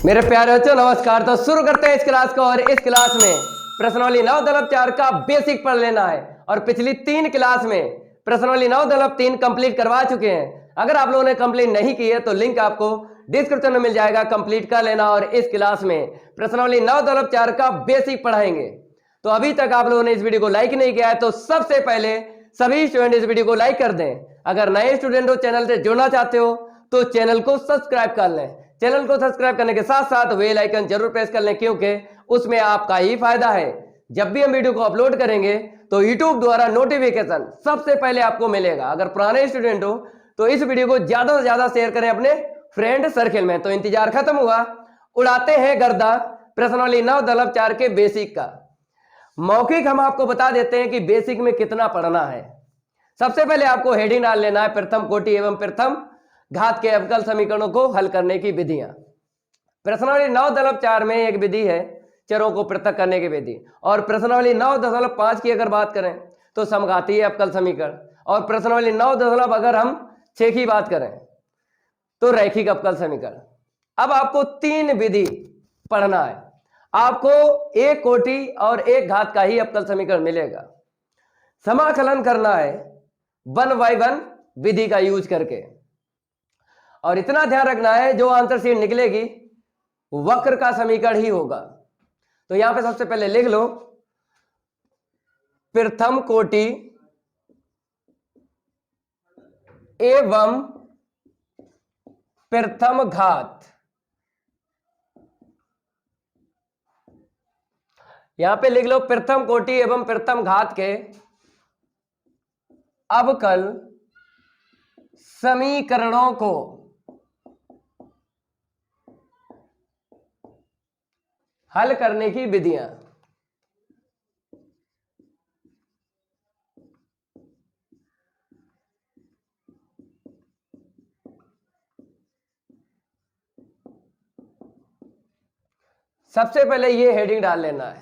मेरे प्यारे बच्चों नमस्कार। तो शुरू करते हैं इस क्लास को। और इस क्लास में प्रश्नावली 9-4 का बेसिक पढ़ लेना है। और पिछली 3 क्लास में प्रश्नावली 9-3 कंप्लीट करवा चुके हैं। अगर आप लोगों ने कंप्लीट नहीं की है तो लिंक आपको डिस्क्रिप्शन में मिल जाएगा, कंप्लीट कर लेना। और इस क्लास में प्रश्नावली 9-4 का बेसिक पढ़ाएंगे। तो अभी तक आप लोगों ने इस वीडियो को लाइक नहीं किया है तो सबसे पहले सभी स्टूडेंट इस वीडियो को लाइक कर दें। अगर नए स्टूडेंट हो, चैनल से जुड़ना चाहते हो तो चैनल को सब्सक्राइब कर लें। चैनल को सब्सक्राइब करने के साथ साथ बेल आइकन जरूर प्रेस कर लें, क्योंकि उसमें आपका ही फायदा है। जब भी हम वीडियो को अपलोड करेंगे तो YouTube द्वारा नोटिफिकेशन सबसे पहले आपको मिलेगा। अगर पुराने स्टूडेंट हो तो इस वीडियो को ज्यादा से ज्यादा शेयर करें अपने फ्रेंड सर्किल में। तो इंतजार खत्म हुआ, उड़ाते हैं गर्दा प्रश्नावली 9-4 के बेसिक का। मौखिक हम आपको बता देते हैं कि बेसिक में कितना पढ़ना है। सबसे पहले आपको हेडिंग डाल लेना है, प्रथम कोटि एवं प्रथम घात के अवकल समीकरणों को हल करने की विधियां। प्रश्नावली 9-4 में एक विधि है चरों को पृथक करने की विधि। और प्रश्नावली 9.5 की अगर बात करें तो समघातीय अवकल समीकरण। और प्रश्नावली 9 अगर हम 6 की बात करें तो रैखिक अवकल समीकरण। अब आपको 3 विधि पढ़ना है। आपको एक कोटि और एक घात का ही अवकल समीकरण मिलेगा। समाकलन करना है 1 by 1 विधि का यूज करके। और इतना ध्यान रखना है जो आंसर शीट निकलेगी वक्र का समीकरण ही होगा। तो यहां पे सबसे पहले लिख लो प्रथम कोटि एवं प्रथम घात। यहां पे लिख लो प्रथम कोटि एवं प्रथम घात के अवकल समीकरणों को हल करने की विधियां। सबसे पहले ये हेडिंग डाल लेना है।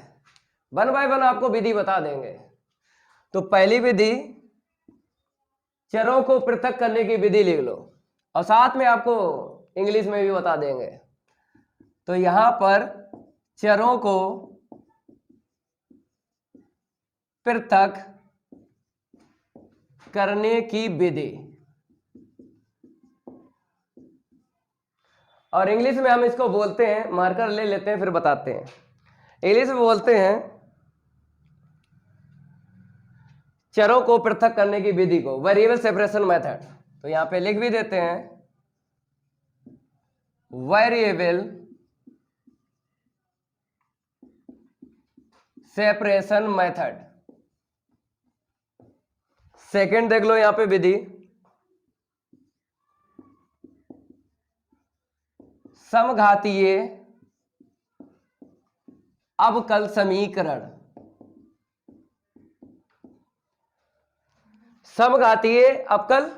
1 by 1 आपको विधि बता देंगे। तो पहली विधि चरों को पृथक करने की विधि लिख लो, और साथ में आपको इंग्लिश में भी बता देंगे। तो यहां पर चरों को पृथक करने की विधि, और इंग्लिश में हम इसको बोलते हैं, मार्कर ले लेते हैं फिर बताते हैं। इंग्लिश में बोलते हैं चरों को पृथक करने की विधि को वेरिएबल सेपरेशन मेथड। तो यहां पे लिख भी देते हैं वेरिएबल सेपरेशन मेथड। सेकंड देख लो यहां पे विधि समघातीय अवकल समीकरण। समघातीय अवकल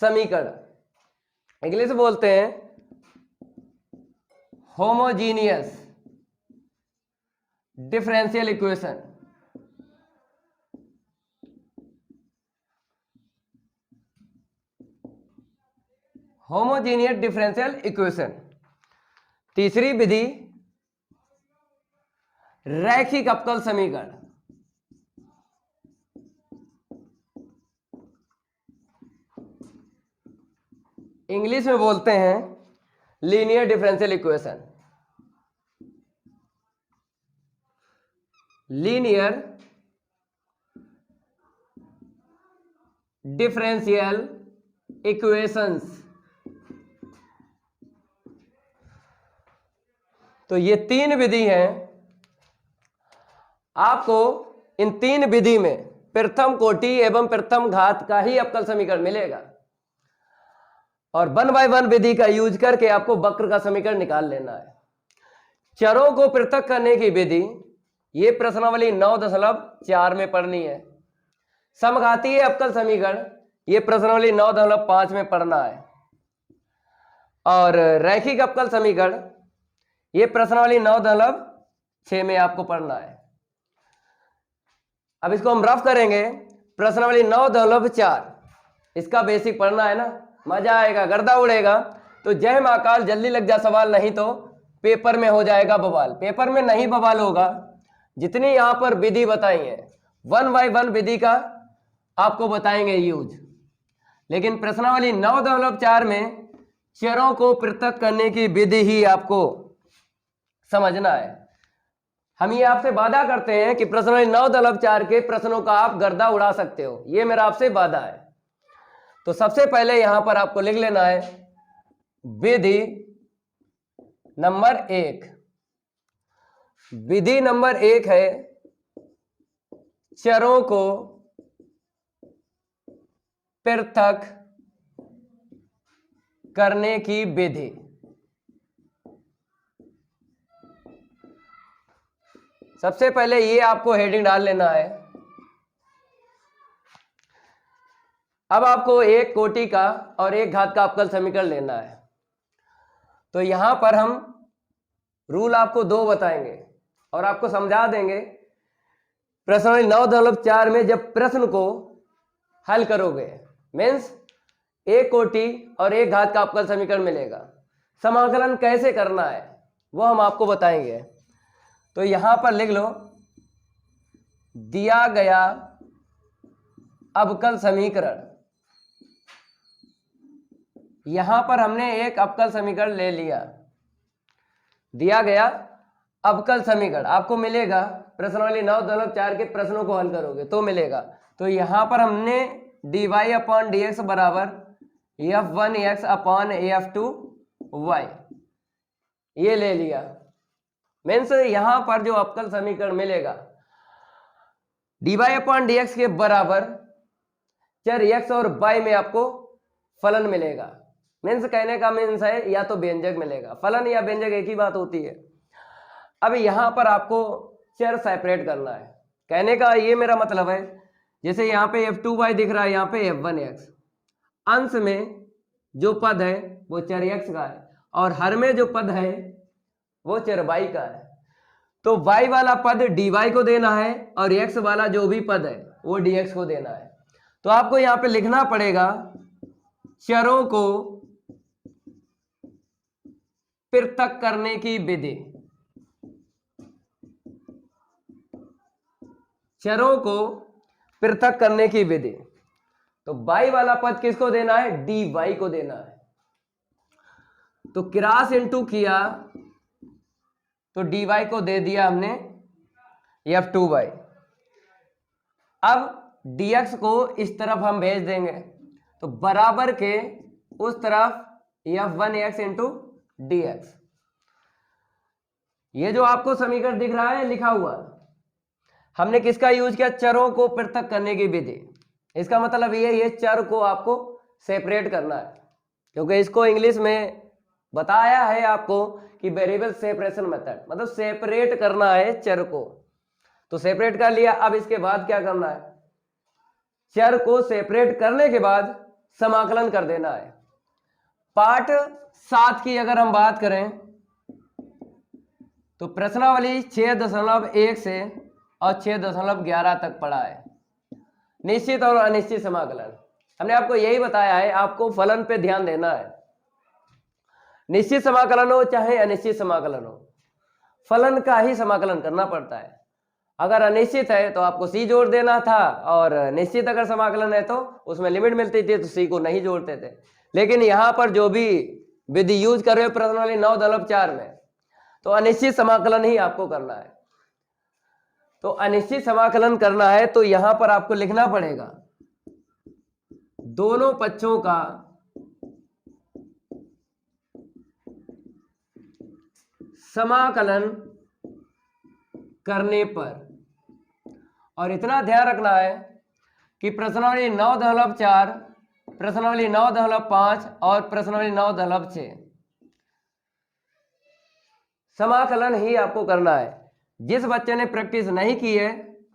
समीकरण इंग्लिश में बोलते हैं homogeneous differential equation. Homogeneous differential equation. तीसरी विधि रैखिक अवकल समीकरण। इंग्लिश में बोलते हैं linear differential equation. Linear differential equations. तो ये 3 विधि हैं। आपको इन 3 विधि में प्रथम कोटि एवं प्रथम घात का ही अवकल समीकरण मिलेगा। और 1 by 1 विधि का यूज करके आपको वक्र का समीकरण निकाल लेना है। चरों को पृथक करने की विधि ये प्रश्नावली 9.4 में पढ़नी है। समघातीय अवकल समीकरण ये प्रश्नावली 9.5 में पढ़ना है। और रैखिक अवकल समीकरण ये प्रश्नावली 9.6 में आपको पढ़ना है। अब इसको हम रफ करेंगे। प्रश्नावली 9.4 इसका बेसिक पढ़ना है ना, मजा आएगा, गर्दा उड़ेगा। तो जय महाकाल, जल्दी लग जा सवाल, नहीं तो पेपर में हो जाएगा बवाल। पेपर में नहीं बवाल होगा, जितनी यहां पर विधि बताई है 1 बाय 1 विधि का आपको बताएंगे यूज। लेकिन प्रश्नावली 9.4 में चरों को पृथक करने की विधि ही आपको समझना है। हम ये आपसे वादा करते हैं कि प्रश्नावली 9.4 के प्रश्नों का आप गर्दा उड़ा सकते हो, ये मेरा आपसे वादा है। तो सबसे पहले यहां पर आपको लिख लेना है विधि नंबर 1। विधि नंबर 1 है चरों को पृथक करने की विधि। सबसे पहले ये आपको हेडिंग डाल लेना है। अब आपको एक कोटि का और एक घात का अवकल समीकरण लेना है। तो यहां पर हम रूल आपको 2 बताएंगे और आपको समझा देंगे। प्रश्नावली 9.4 में जब प्रश्न को हल करोगे मीन्स एक कोटि और एक घात का अवकल समीकरण मिलेगा, समाकलन कैसे करना है वो हम आपको बताएंगे। तो यहां पर लिख लो दिया गया अवकल समीकरण। यहां पर हमने एक अवकल समीकरण ले लिया। दिया गया अवकल समीकरण आपको मिलेगा, प्रश्नावली 9.4 के प्रश्नों को हल करोगे तो मिलेगा। तो यहां पर हमने dy/dx बराबर f1x अपॉन f2y ये ले लिया। मीन्स यहां पर जो अवकल समीकरण मिलेगा dy/dx के बराबर चर x और y में आपको फलन मिलेगा। मीन्स कहने का मीन्स है या तो व्यंजक मिलेगा, फलन या व्यंजक एक ही बात होती है। अब यहां पर आपको चर सेपरेट करना है। कहने का ये मेरा मतलब है, जैसे यहाँ पे f2y दिख रहा है, यहाँ पे f1x। अंश में जो पद है वो चर x का है और हर में जो पद है वो चर y का है। तो y वाला पद dy को देना है और x वाला जो भी पद है वो dx को देना है। तो आपको यहाँ पे लिखना पड़ेगा चरों को पृथक करने की विधि। चरों को पृथक करने की विधि। तो y वाला पद किसको देना है? dy को देना है। तो क्रॉस इनटू किया तो dy को दे दिया हमने f2y। अब dx को इस तरफ हम भेज देंगे तो बराबर के उस तरफ f1x इंटू dx। ये जो आपको समीकरण दिख रहा है लिखा हुआ, हमने किसका यूज किया? चरों को पृथक करने की विधि। इसका मतलब ये चर को आपको सेपरेट करना है, क्योंकि इसको इंग्लिश में बताया है आपको कि वेरिएबल सेपरेशन मेथड, मतलब सेपरेट करना है चर को। तो सेपरेट कर लिया। अब इसके बाद क्या करना है? चर को सेपरेट करने के बाद समाकलन कर देना है। पार्ट 7 की अगर हम बात करें तो प्रश्नावली 6.1 से और 6.11 तक पढ़ा है। निश्चित और अनिश्चित समाकलन हमने आपको यही बताया है, आपको फलन पे ध्यान देना है। निश्चित समाकलन हो चाहे अनिश्चित समाकलन हो, फलन का ही समाकलन करना पड़ता है। अगर अनिश्चित है तो आपको सी जोड़ देना था, और निश्चित अगर समाकलन है तो उसमें लिमिट मिलती थी तो सी को नहीं जोड़ते थे। लेकिन यहां पर जो भी विधि यूज कर रहे हो प्रश्नावली 9.4 में, तो अनिश्चित समाकलन ही आपको करना है। तो अनिश्चित समाकलन करना है तो यहां पर आपको लिखना पड़ेगा दोनों पक्षों का समाकलन करने पर। और इतना ध्यान रखना है कि प्रश्नावली 9.4, प्रश्नावली 9.5 और प्रश्नावली 9.6 समाकलन ही आपको करना है। जिस बच्चे ने प्रैक्टिस नहीं की है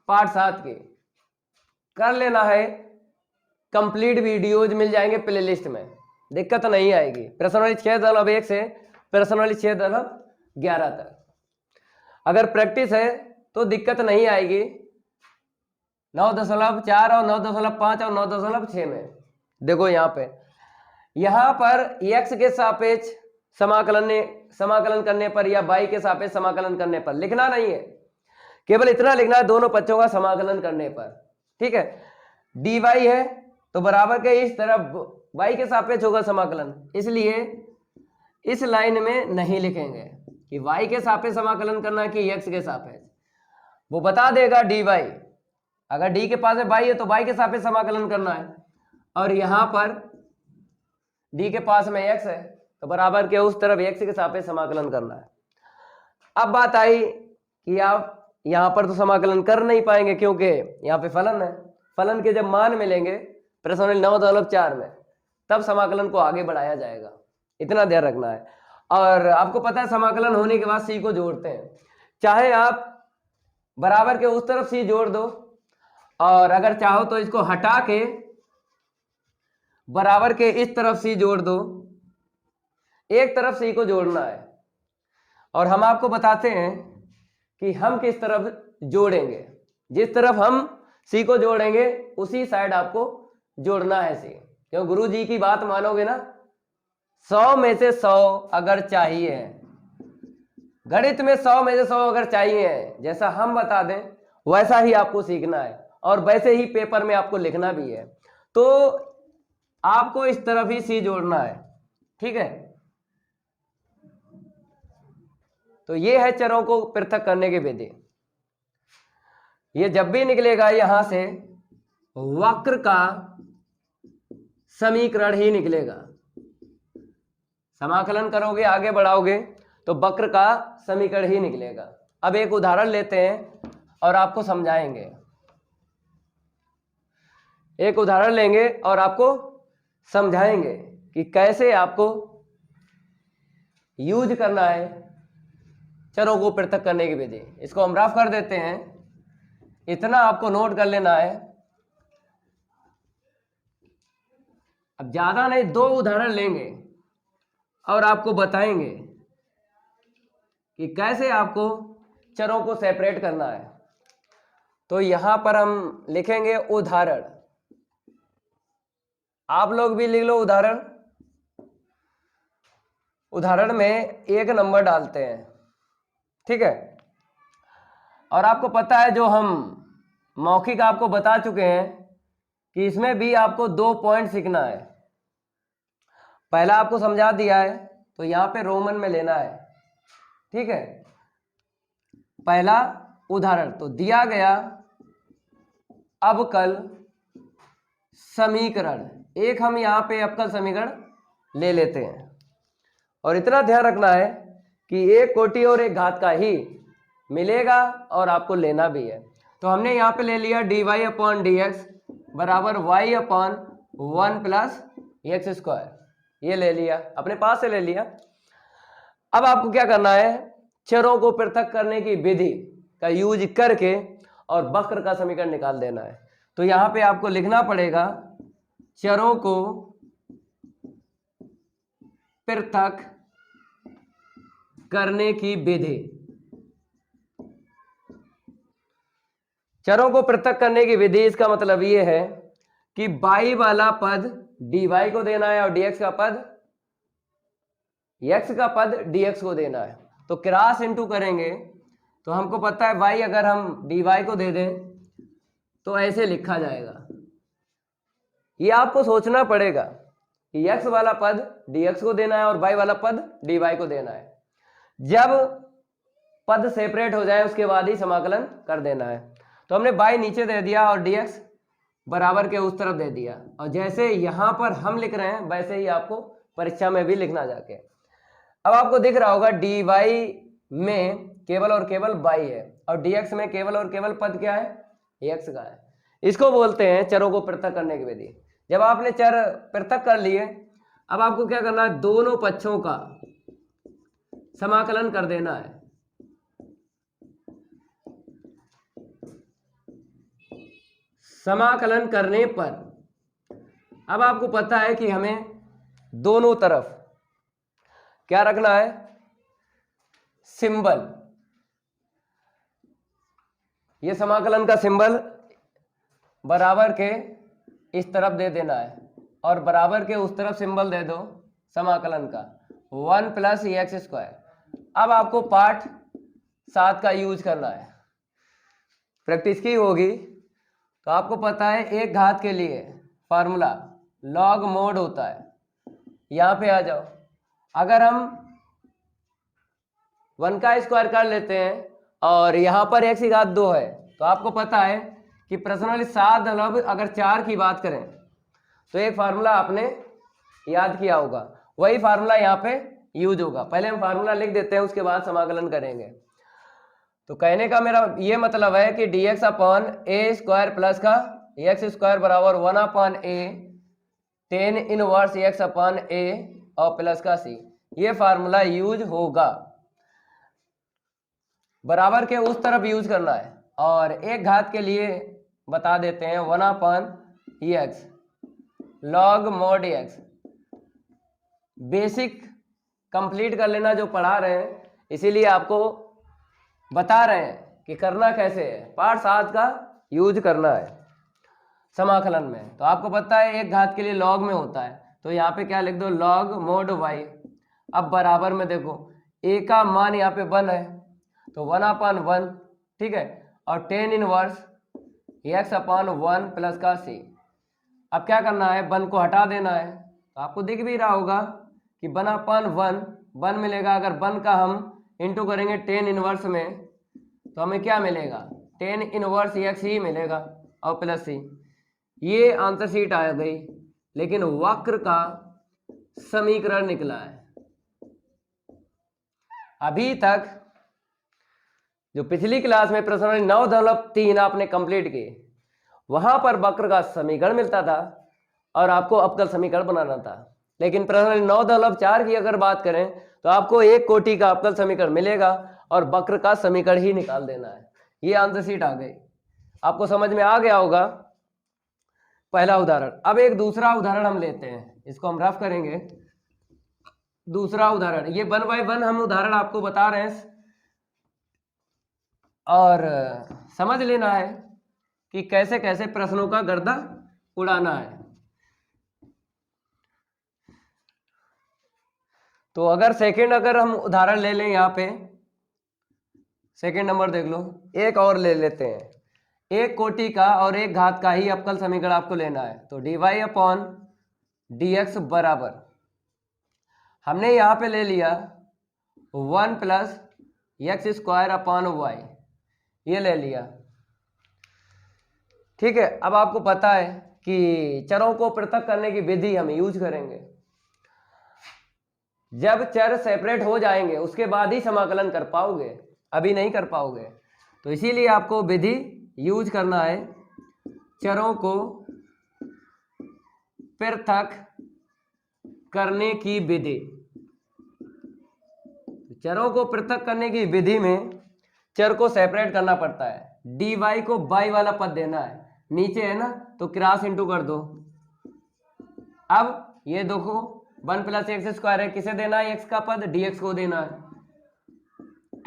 पार्ट 7 की, कर लेना है। कंप्लीट वीडियोज मिल जाएंगे प्लेलिस्ट में, दिक्कत नहीं आएगी। प्रश्नावली 6.1 से प्रश्नावली 6.11 तक अगर प्रैक्टिस है तो दिक्कत नहीं आएगी। 9.4 और 9.5 और 9.6 में देखो, यहां पर x के सापेक्ष समाकलन समाकलन करने पर या y के सापेक्ष समाकलन करने पर, लिखना नहीं है, केवल इतना लिखना है दोनों पक्षों का समाकलन करने पर। ठीक है, dy है तो बराबर के इस तरफ y के सापेक्ष होगा समाकलन, इसलिए इस लाइन में नहीं लिखेंगे कि y के सापेक्ष समाकलन करना है कि x के सापेक्ष, वो बता देगा dy। अगर d के पास है y है तो y के सापेक्ष समाकलन करना है, और यहां पर d के पास में x है तो बराबर के उस तरफ x के सापेक्ष समाकलन करना है। अब बात आई कि आप यहां पर तो समाकलन कर नहीं पाएंगे क्योंकि यहाँ पे फलन है, फलन के जब मान मिलेंगे प्रश्नावली 9.4 में तब समाकलन को आगे बढ़ाया जाएगा, इतना ध्यान रखना है। और आपको पता है समाकलन होने के बाद सी को जोड़ते हैं, चाहे आप बराबर के उस तरफ सी जोड़ दो और अगर चाहो तो इसको हटा के बराबर के इस तरफ सी जोड़ दो, एक तरफ सी को जोड़ना है। और हम आपको बताते हैं कि हम किस तरफ जोड़ेंगे, जिस तरफ हम सी को जोड़ेंगे उसी साइड आपको जोड़ना है सी, क्यों गुरु जी की बात मानोगे ना, 100 में से 100 अगर चाहिए, गणित में 100 में से 100 अगर चाहिए, जैसा हम बता दें वैसा ही आपको सीखना है और वैसे ही पेपर में आपको लिखना भी है। तो आपको इस तरफ ही सी जोड़ना है, ठीक है। तो ये है चरों को पृथक करने की विधि। ये जब भी निकलेगा यहां से वक्र का समीकरण ही निकलेगा, समाकलन करोगे आगे बढ़ाओगे तो वक्र का समीकरण ही निकलेगा। अब एक उदाहरण लेते हैं और आपको समझाएंगे, एक उदाहरण लेंगे और आपको समझाएंगे कि कैसे आपको यूज करना है चरों को पृथक करने की विधि। इसको हम रफ कर देते हैं, इतना आपको नोट कर लेना है। अब ज्यादा नहीं, 2 उदाहरण लेंगे और आपको बताएंगे कि कैसे आपको चरों को सेपरेट करना है। तो यहां पर हम लिखेंगे उदाहरण, आप लोग भी लिख लो उदाहरण। उदाहरण में 1 नंबर डालते हैं, ठीक है। और आपको पता है जो हम मौखिक आपको बता चुके हैं कि इसमें भी आपको 2 पॉइंट सीखना है। पहला आपको समझा दिया है तो यहां पे रोमन में लेना है, ठीक है। पहला उदाहरण तो दिया गया अवकल समीकरण, एक हम यहां पे अवकल समीकरण ले लेते हैं। और इतना ध्यान रखना है कि एक कोटि और एक घात का ही मिलेगा और आपको लेना भी है। तो हमने यहाँ पे ले लिया dy/dx बराबर y/1 प्लस x², ये ले लिया, अपने पास से ले लिया। अब आपको क्या करना है, चरों को पृथक करने की विधि का यूज करके और वक्र का समीकरण निकाल देना है। तो यहाँ पे आपको लिखना पड़ेगा चरों को पृथक करने की विधि। चरों को पृथक करने की विधि, इसका मतलब ये है कि y वाला पद dy को देना है और dx का पद x का पद dx को देना है। तो क्रॉस इनटू करेंगे तो हमको पता है y अगर हम dy को दे दें तो ऐसे लिखा जाएगा। ये आपको सोचना पड़ेगा कि x वाला पद dx को देना है और y वाला पद dy को देना है। जब पद सेपरेट हो जाए उसके बाद ही समाकलन कर देना है। तो हमने y नीचे दे दिया और dx बराबर के उस तरफ दे दिया, और जैसे यहां पर हम लिख रहे हैं वैसे ही आपको परीक्षा में भी लिखना जाके। अब आपको दिख रहा होगा dy में केवल और केवल y है और dx में केवल और केवल पद क्या है, x का है। इसको बोलते हैं चरों को पृथक करने की विधि। जब आपने चर पृथक कर लिए, अब आपको क्या करना है, दोनों पक्षों का समाकलन कर देना है। समाकलन करने पर अब आपको पता है कि हमें दोनों तरफ क्या रखना है, सिंबल। ये समाकलन का सिंबल बराबर के इस तरफ दे देना है और बराबर के उस तरफ सिंबल दे दो समाकलन का, 1 प्लस एक्स स्क्वायर। अब आपको पार्ट 7 का यूज करना है, प्रैक्टिस की होगी तो आपको पता है एक घात के लिए फार्मूला लॉग मोड होता है। यहां पे आ जाओ, अगर हम 1 का स्क्वायर कर लेते हैं और यहां पर x की घात 2 है तो आपको पता है कि प्रश्न 7 अगर 4 की बात करें तो एक फार्मूला आपने याद किया होगा, वही फार्मूला यहाँ पे यूज होगा। पहले हम फार्मूला लिख देते हैं, उसके बाद समाकलन करेंगे। तो कहने का मेरा ये मतलब है कि dx अपॉन ए स्क्वायर प्लस का एक्स स्क्वायर बराबर 1 अपॉन ए टेन इनवर्स एक्स अपॉन ए और प्लस का सी, ये फार्मूला यूज होगा। बराबर के उस तरफ यूज करना है। और एक घात के लिए बता देते हैं 1 upon x log mode x. Basic complete कर लेना जो पढ़ा रहे हैं, इसीलिए आपको बता रहे हैं कि करना कैसे है। पार्ट 7 का यूज करना है समाकलन में। तो आपको पता है एक घात के लिए लॉग में होता है, तो यहाँ पे क्या लिख दो, लॉग मोड वाई। अब बराबर में देखो ए का मान यहाँ पे 1 है तो 1 अपॉन 1, ठीक है, और tan inverse x upon 1 plus का सी। अब क्या करना है, 1 को हटा देना है। तो आपको दिख भी रहा होगा कि 1 अपॉन 1 मिलेगा। अगर 1 का हम इंटू करेंगे टेन इनवर्स में तो हमें क्या मिलेगा, टेन इनवर्स एक्स ही मिलेगा और प्लस सी। ये आंसर शीट आ गई, लेकिन वक्र का समीकरण निकला है। अभी तक जो पिछली क्लास में प्रश्न 9.3 आपने कंप्लीट की, वहां पर वक्र का समीकरण मिलता था और आपको अवकल समीकरण बनाना था। लेकिन प्रश्न 9.4 की अगर बात करें तो आपको एक कोटि का अवकल समीकरण मिलेगा और वक्र का समीकरण ही निकाल देना है। ये आंसर शीट आ गई, आपको समझ में आ गया होगा। पहला उदाहरण। अब एक दूसरा उदाहरण हम लेते हैं, इसको हम रफ करेंगे। दूसरा उदाहरण, ये 1 बाय 1 हम उदाहरण आपको बता रहे हैं और समझ लेना है कि कैसे कैसे प्रश्नों का गर्दा उड़ाना है। तो अगर हम उदाहरण ले लें, यहाँ पे सेकंड नंबर देख लो, एक और ले लेते हैं। एक कोटि का और एक घात का ही अवकल समीकरण आपको लेना है। तो dy अपॉन dx बराबर, हमने यहाँ पे ले लिया 1 plus x square upon y, ये ले लिया, ठीक है। अब आपको पता है कि चरों को पृथक करने की विधि हम यूज करेंगे। जब चर सेपरेट हो जाएंगे उसके बाद ही समाकलन कर पाओगे, अभी नहीं कर पाओगे। तो इसीलिए आपको विधि यूज करना है, चरों को पृथक करने की विधि। चरों को पृथक करने की विधि में चर को सेपरेट करना पड़ता है। dy को बाई वाला पद देना है, नीचे है ना, तो क्रॉस इंटू कर दो। अब ये देखो 1 प्लस एक्स स्क्वायर है, किसे देना है, x का पद, dx को देना है।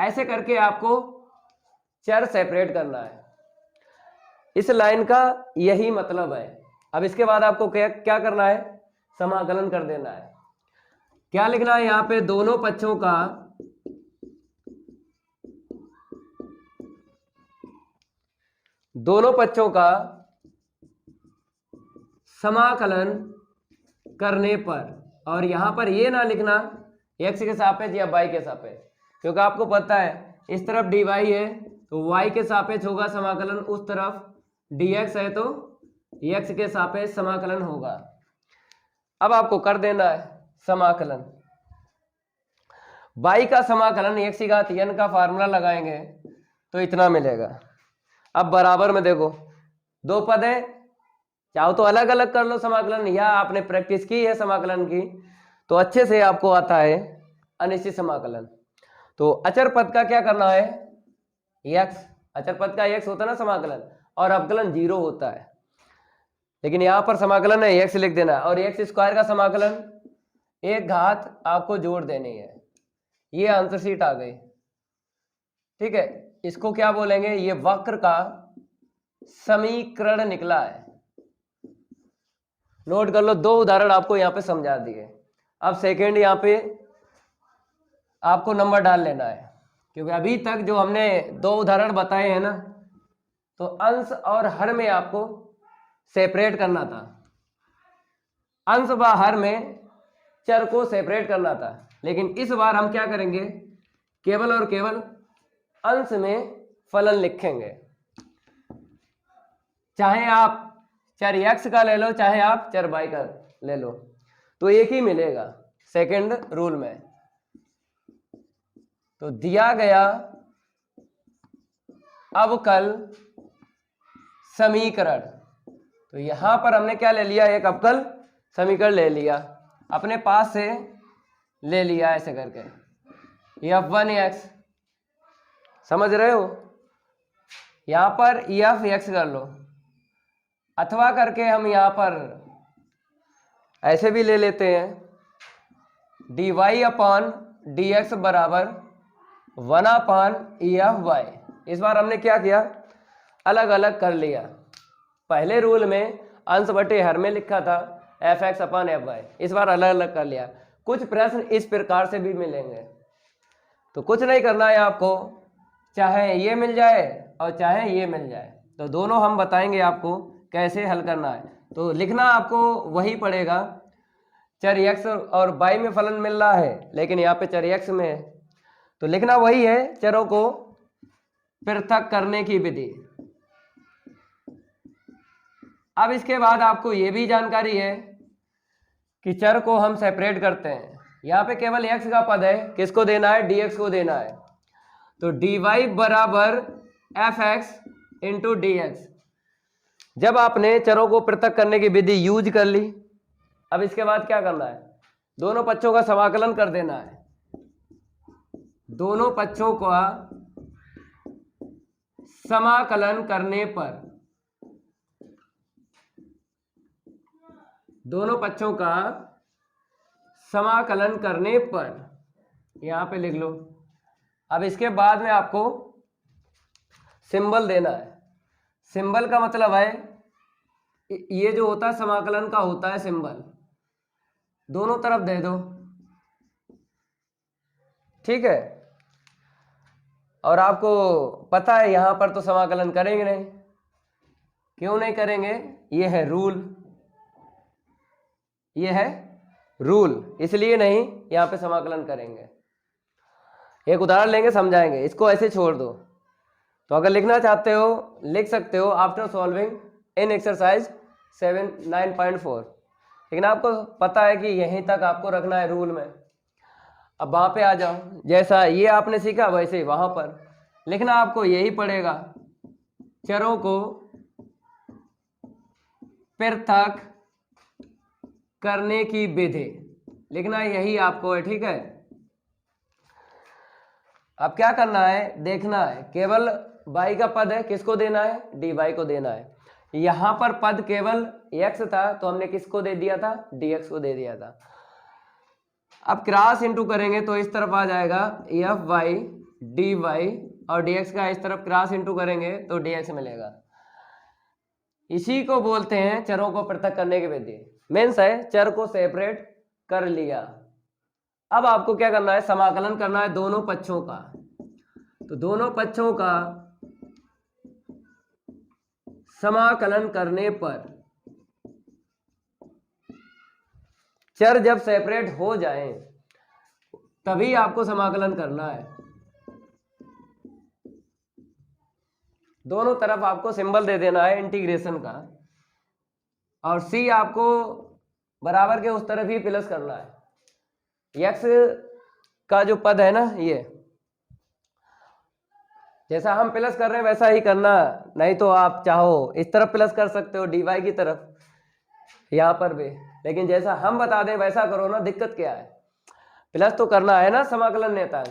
ऐसे करके आपको चर सेपरेट करना है। इस लाइन का यही मतलब है। अब इसके बाद आपको क्या करना है, समाकलन कर देना है। क्या लिखना है यहाँ पे, दोनों पक्षों का समाकलन करने पर, और यहां पर ये ना लिखना x के सापेक्ष या y के सापेक्ष, क्योंकि आपको पता है इस तरफ dy है तो y के सापेक्ष होगा समाकलन, उस तरफ dx है तो x के सापेक्ष समाकलन होगा। अब आपको कर देना है समाकलन। y का समाकलन x की घात n का फार्मूला लगाएंगे तो इतना मिलेगा। अब बराबर में देखो दो पद है, चाहो तो अलग अलग कर लो समाकलन, या आपने प्रैक्टिस की है समाकलन की तो अच्छे से आपको आता है अनिश्चित समाकलन। तो अचर पद का क्या करना है, x, अचर पद का x होता है ना समाकलन, और अवकलन 0 होता है। लेकिन यहां पर समाकलन है x लिख देना, और x स्क्वायर का समाकलन एक घात आपको जोड़ देनी है। ये आंसर शीट आ गई, ठीक है। इसको क्या बोलेंगे, ये वक्र का समीकरण निकला है। नोट कर लो, दो उदाहरण आपको यहाँ पे समझा दिए। अब सेकेंड यहाँ पे आपको नंबर डाल लेना है, क्योंकि अभी तक जो हमने 2 उदाहरण बताए हैं ना, तो अंश और हर में आपको सेपरेट करना था, अंश व हर में चर को सेपरेट करना था। लेकिन इस बार हम क्या करेंगे, केवल और केवल अंश में फलन लिखेंगे। चाहे आप चर x का ले लो, चाहे आप चर y का ले लो, तो एक ही मिलेगा सेकंड रूल में। तो दिया गया अवकल समीकरण, तो यहां पर हमने क्या ले लिया, एक अवकल समीकरण ले लिया, अपने पास से ले लिया ऐसे करके, f1x, समझ रहे हो, यहां पर f(x) कर लो, अथवा करके हम यहां पर ऐसे भी ले लेते हैं, dy/dx बराबर 1/(f(y)। इस बार हमने क्या किया, अलग अलग कर लिया। पहले रूल में अंश बटे हर में लिखा था f(x)/f(y), इस बार अलग अलग कर लिया। कुछ प्रश्न इस प्रकार से भी मिलेंगे, तो कुछ नहीं करना है आपको, चाहे ये मिल जाए और चाहे ये मिल जाए, तो दोनों हम बताएंगे आपको कैसे हल करना है। तो लिखना आपको वही पड़ेगा, चर x और y में फलन मिल रहा है, लेकिन यहाँ पे चर x में है, तो लिखना वही है, चरों को पृथक करने की विधि। अब इसके बाद आपको ये भी जानकारी है कि चर को हम सेपरेट करते हैं। यहाँ पे केवल x का पद है, किसको देना है, dx को देना है, तो dy बराबर fx इंटू dx। जब आपने चरों को पृथक करने की विधि यूज कर ली, अब इसके बाद क्या करना है, दोनों पक्षों का समाकलन कर देना है। दोनों पक्षों का समाकलन करने पर, दोनों पक्षों का समाकलन करने पर यहां पे लिख लो। अब इसके बाद में आपको सिंबल देना है। सिंबल का मतलब है, ये जो होता है समाकलन का होता है सिंबल, दोनों तरफ दे दो, ठीक है। और आपको पता है यहां पर तो समाकलन करेंगे नहीं, क्यों नहीं करेंगे, ये है रूल, ये है रूल, इसलिए नहीं यहां पे समाकलन करेंगे। एक उदाहरण लेंगे, समझाएंगे, इसको ऐसे छोड़ दो। तो अगर लिखना चाहते हो लिख सकते हो, आफ्टर सॉल्विंग इन एक्सरसाइज 9.4, लेकिन आपको पता है कि यहीं तक आपको रखना है रूल में। अब वहां पे आ जाओ, जैसा ये आपने सीखा वैसे ही वहां पर लिखना आपको यही पड़ेगा, चरों को पृथक करने की विधि लिखना यही आपको है, ठीक है। अब क्या करना है, देखना है, केवल y का पद है, किसको देना है, dy को देना है। यहां पर पद केवल x था, तो हमने किसको दे दिया था, dx को दे दिया था। अब क्रॉस इंटू करेंगे तो इस तरफ आ जाएगा fy dy, और dx का इस तरफ क्रॉस इंटू करेंगे तो dx मिलेगा। इसी को बोलते हैं चरों को पृथक करने की विधि। मीन्स है चर को सेपरेट कर लिया। अब आपको क्या करना है, समाकलन करना है दोनों पक्षों का। तो दोनों पक्षों का समाकलन करने पर, चर जब सेपरेट हो जाएं तभी आपको समाकलन करना है। दोनों तरफ आपको सिंबल दे देना है इंटीग्रेशन का, और c आपको बराबर के उस तरफ ही प्लस करना है। x का जो पद है ना, ये जैसा हम प्लस कर रहे हैं वैसा ही करना, नहीं तो आप चाहो इस तरफ प्लस कर सकते हो dy की तरफ, यहां पर भी, लेकिन जैसा हम बता दें वैसा करो ना। दिक्कत क्या है, प्लस तो करना है ना समाकलन नेता,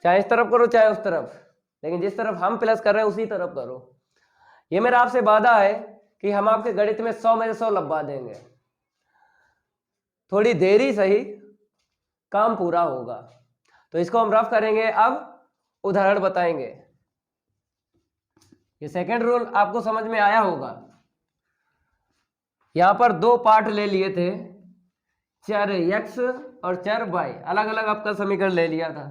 चाहे इस तरफ करो चाहे उस तरफ, लेकिन जिस तरफ हम प्लस कर रहे हैं उसी तरफ करो। ये मेरा आपसे वादा है कि हम आपके गणित में 100 में से 100 लब्बा देंगे। थोड़ी देरी सही, काम पूरा होगा। तो इसको हम रफ करेंगे, अब उदाहरण बताएंगे। ये सेकंड रूल आपको समझ में आया होगा। यहां पर 2 पार्ट ले लिए थे, चर x और चर y अलग अलग आपका समीकरण ले लिया था।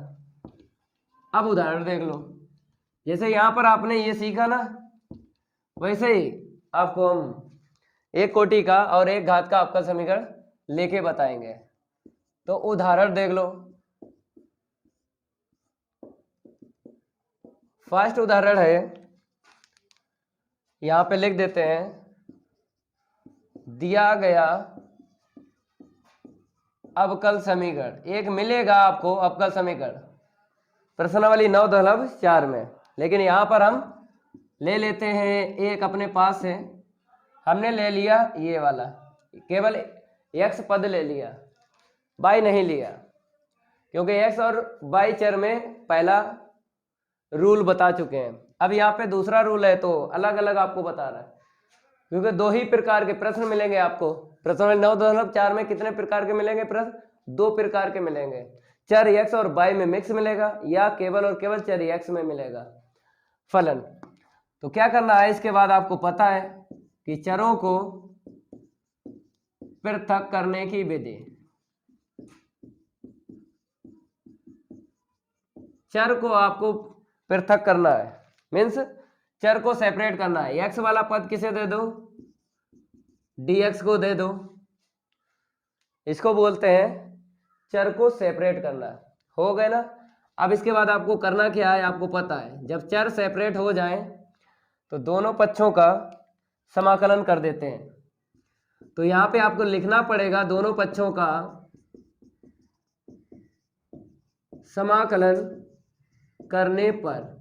अब उदाहरण देख लो, जैसे यहाँ पर आपने ये सीखा ना, वैसे ही आपको हम एक कोटि का और एक घात का आपका समीकरण लेके बताएंगे। तो उदाहरण देख लो, फर्स्ट उदाहरण है, यहां पे लिख देते हैं, दिया गया अवकल समीकरण, एक मिलेगा आपको अवकल समीकरण प्रश्नावली 9.4 में, लेकिन यहां पर हम ले लेते हैं एक अपने पास से, हमने ले लिया ये वाला, केवल x पद ले लिया, y नहीं लिया, क्योंकि x और y चर में पहला रूल बता चुके हैं। अब यहाँ पे दूसरा रूल है तो अलग अलग आपको बता रहा है, क्योंकि दो ही प्रकार के प्रश्न मिलेंगे आपको। प्रश्नावली 9.4 में कितने प्रकार के मिलेंगे प्रश्न? दो प्रकार के मिलेंगे, चर x और y में मिक्स मिलेगा या केवल और केवल चर x में मिलेगा फलन। तो क्या करना है, इसके बाद आपको पता है कि चरों को पृथक करने की विधि, चर को आपको पृथक करना है, मीन्स चर को सेपरेट करना है। x वाला पद किसे दे दो? dx को दे दो, इसको बोलते हैं चर को सेपरेट करना। हो गए ना। अब इसके बाद आपको करना क्या है, आपको पता है, जब चर सेपरेट हो जाएं तो दोनों पक्षों का समाकलन कर देते हैं। तो यहाँ पे आपको लिखना पड़ेगा दोनों पक्षों का समाकलन करने पर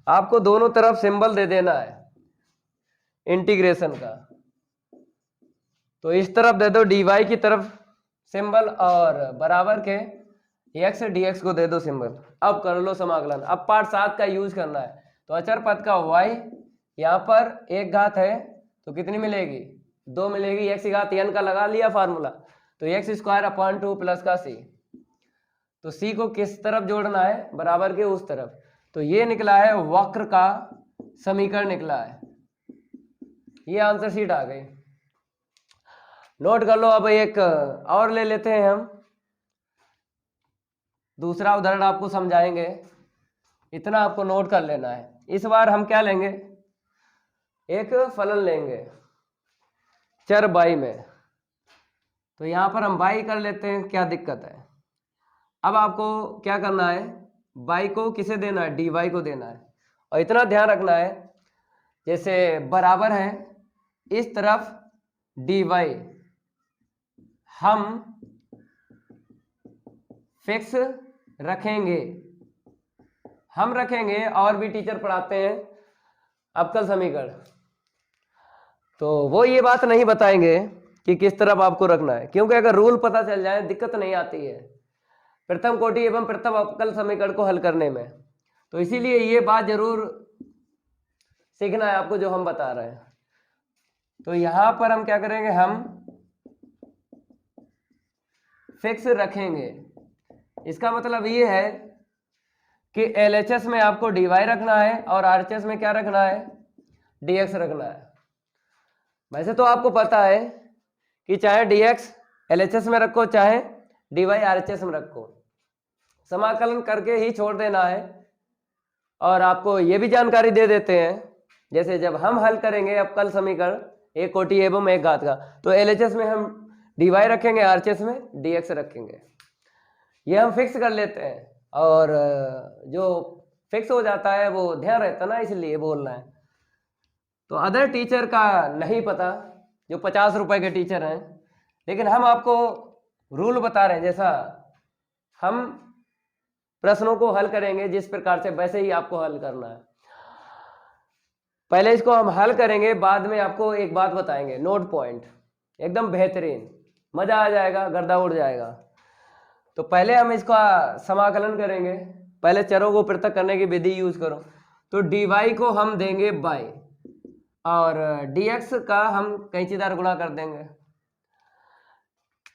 आपको दोनों तरफ सिंबल दे देना है इंटीग्रेशन का। तो इस तरफ दे दो dy की तरफ सिंबल और बराबर के x dx को दे दो सिंबल। अब कर लो समाकलन। अब पार्ट 7 का यूज करना है। तो अचर पद का y यहाँ पर एक घात है तो कितनी मिलेगी? 2 मिलेगी। x घात n का लगा लिया फार्मूला, तो x² प्लस का c। तो c को किस तरफ जोड़ना है? बराबर के उस तरफ। तो ये निकला है वक्र का समीकरण निकला है। ये आंसर शीट आ गई, नोट कर लो। अब एक और ले लेते हैं हम, दूसरा उदाहरण आपको समझाएंगे, इतना आपको नोट कर लेना है। इस बार हम क्या लेंगे? एक फलन लेंगे चर y में। तो यहां पर हम y कर लेते हैं, क्या दिक्कत है। अब आपको क्या करना है, y को किसे देना है? dy को देना है। और इतना ध्यान रखना है, जैसे बराबर है इस तरफ dy हम फिक्स रखेंगे, हम रखेंगे। और भी टीचर पढ़ाते हैं अवकल समीकरण, तो वो ये बात नहीं बताएंगे कि किस तरफ आपको रखना है, क्योंकि अगर रूल पता चल जाए दिक्कत नहीं आती है प्रथम कोटि एवं प्रथम अवकल समीकरण को हल करने में। तो इसीलिए ये बात जरूर सीखना है आपको जो हम बता रहे हैं। तो यहां पर हम क्या करेंगे, हम फिक्स रखेंगे। इसका मतलब ये है कि LHS में आपको dy रखना है और RHS में क्या रखना है? dx रखना है। वैसे तो आपको पता है कि चाहे dx LHS में रखो चाहे dy RHS में रखो, समाकलन करके ही छोड़ देना है। और आपको ये भी जानकारी दे देते हैं, जैसे जब हम हल करेंगे अवकल समीकरण एक कोटि एवं एक घात का, तो LHS में हम dy रखेंगे, RHS में dx रखेंगे। ये हम फिक्स कर लेते हैं, और जो फिक्स हो जाता है वो ध्यान रहता ना, इसलिए बोलना है। तो अदर टीचर का नहीं पता, जो 50 रुपए के टीचर हैं, लेकिन हम आपको रूल बता रहे हैं। जैसा हम प्रश्नों को हल करेंगे जिस प्रकार से, वैसे ही आपको हल करना है। पहले इसको हम हल करेंगे, बाद में आपको एक बात बताएंगे, नोट पॉइंट एकदम बेहतरीन, मजा आ जाएगा, गर्दा उड़ जाएगा। तो पहले हम इसका समाकलन करेंगे, पहले चरों को पृथक करने की विधि यूज करो। तो dy को हम देंगे y और dx का हम कैंचीदार गुणा कर देंगे।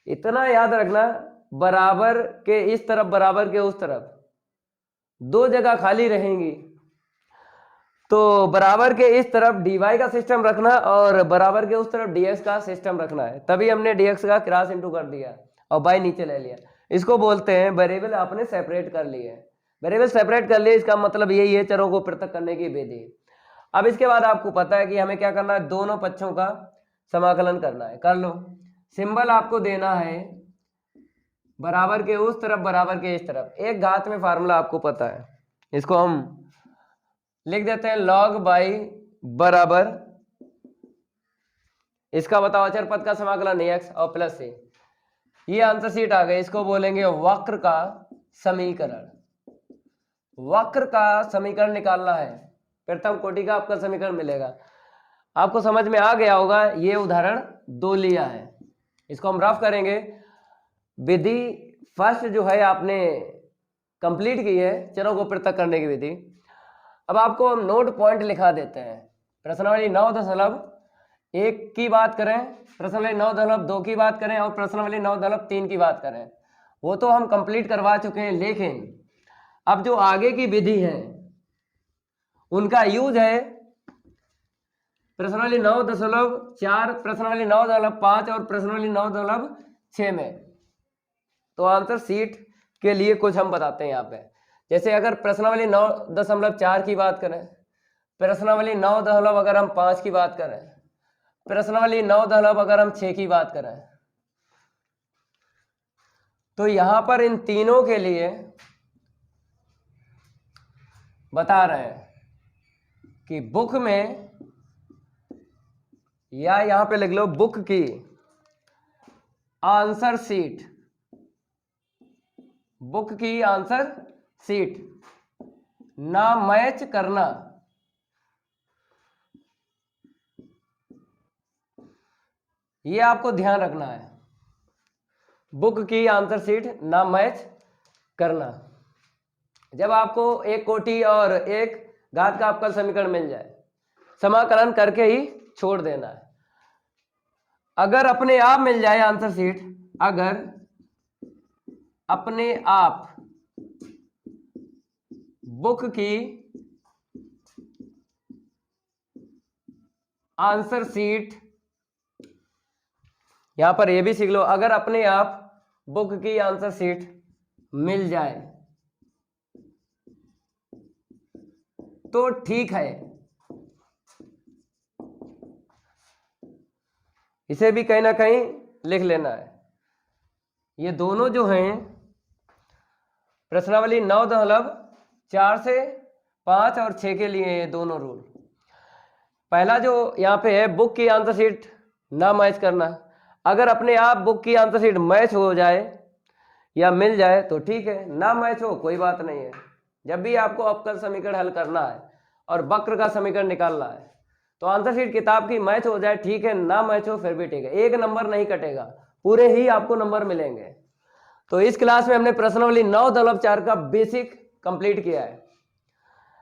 इतना याद रखना, बराबर के इस तरफ बराबर के उस तरफ दो जगह खाली रहेंगी, तो बराबर के इस तरफ dy का सिस्टम रखना और बराबर के उस तरफ dx का सिस्टम रखना है, तभी हमने dx का क्रॉस इंटू कर दिया और y नीचे ले लिया। इसको बोलते हैं वेरिएबल आपने सेपरेट कर लिए। वेरिएबल सेपरेट कर लिए इसका मतलब यही है चरों को पृथक करने की विधि। अब इसके बाद आपको पता है कि हमें क्या करना है, दोनों पक्षों का समाकलन करना है। कर लो। सिंबल आपको देना है बराबर के उस तरफ बराबर के इस तरफ। एक घात में फार्मूला आपको पता है, इसको हम लिख देते हैं log बाई बराबर, इसका बताओ अचर पद का समाकलन x और प्लस से, ये आंसर शीट आ गई। इसको बोलेंगे वक्र का समीकरण। वक्र का समीकरण निकालना है, प्रथम कोटि का आपका समीकरण मिलेगा। आपको समझ में आ गया होगा, ये उदाहरण 2 लिया है, इसको हम रफ करेंगे। विधि फर्स्ट जो है आपने कंप्लीट की है, चरों को पृथक करने की विधि। अब आपको हम नोट पॉइंट लिखा देते हैं। प्रश्नावली 9.1 की बात करें, प्रश्नावली 9.2 की बात करें और प्रश्नावली 9.3 की बात करें, वो तो हम कंप्लीट करवा चुके हैं। लेकिन अब जो आगे की विधि है उनका यूज है प्रश्नावली 9.4, प्रश्नावली 9.5 और प्रश्नावली 9.6 में। तो आंसर सीट के लिए कुछ हम बताते हैं यहाँ पे। जैसे अगर प्रश्नावली 9.4 की बात करें, प्रश्नावली 9 अगर हम 5 की बात करें, प्रश्नावली 9 अगर हम 6 की बात करें, तो यहां पर इन तीनों के लिए बता रहे हैं कि बुक में, या यहां पे लिख लो बुक की आंसर सीट, बुक की आंसर सीट ना मैच करना, ये आपको ध्यान रखना है। बुक की आंसर सीट ना मैच करना। जब आपको एक कोटि और एक घात का आपका समीकरण मिल जाए, समाकलन करके ही छोड़ देना है। अगर अपने आप मिल जाए आंसर सीट, अगर अपने आप बुक की आंसर सीट, यहां पर ये भी सीख लो, अगर अपने आप बुक की आंसर सीट मिल जाए तो ठीक है। इसे भी कहीं ना कहीं लिख लेना है। ये दोनों जो हैं प्रश्नावली 9.4 से 5 और 6 के लिए ये दोनों रूल। पहला जो यहाँ पे है बुक की आंसर सीट ना मैच करना, अगर अपने आप बुक की आंसर सीट मैच हो जाए या मिल जाए तो ठीक है, ना मैच हो कोई बात नहीं है। जब भी आपको अवकल समीकरण हल करना है और वक्र का समीकरण निकालना है तो आंसर शीट किताब की मैच हो जाए ठीक है, ना मैच हो फिर भी ठीक है, एक नंबर नहीं कटेगा, पूरे ही आपको नंबर मिलेंगे। तो इस क्लास में हमने प्रश्नावली 9.4 का बेसिक कंप्लीट किया है।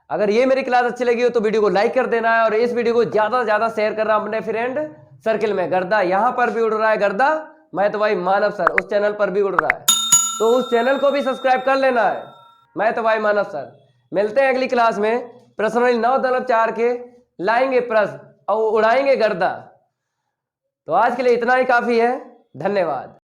अगर ये मेरी क्लास अच्छी लगी हो तो वीडियो को लाइक कर देना है और इस वीडियो को ज्यादा से ज्यादा शेयर करना अपने फ्रेंड सर्किल में। गर्दा यहां पर भी उड़ रहा है, गर्दा मैं तो भाई मानव सर उस चैनल पर भी उड़ रहा है, तो उस चैनल को भी सब्सक्राइब कर लेना है। मैं तो भाई मानव सर। मिलते हैं अगली क्लास में, प्रश्नावली 9.4 के लाएंगे प्रश्न और उड़ाएंगे गर्दा। तो आज के लिए इतना ही काफी है, धन्यवाद।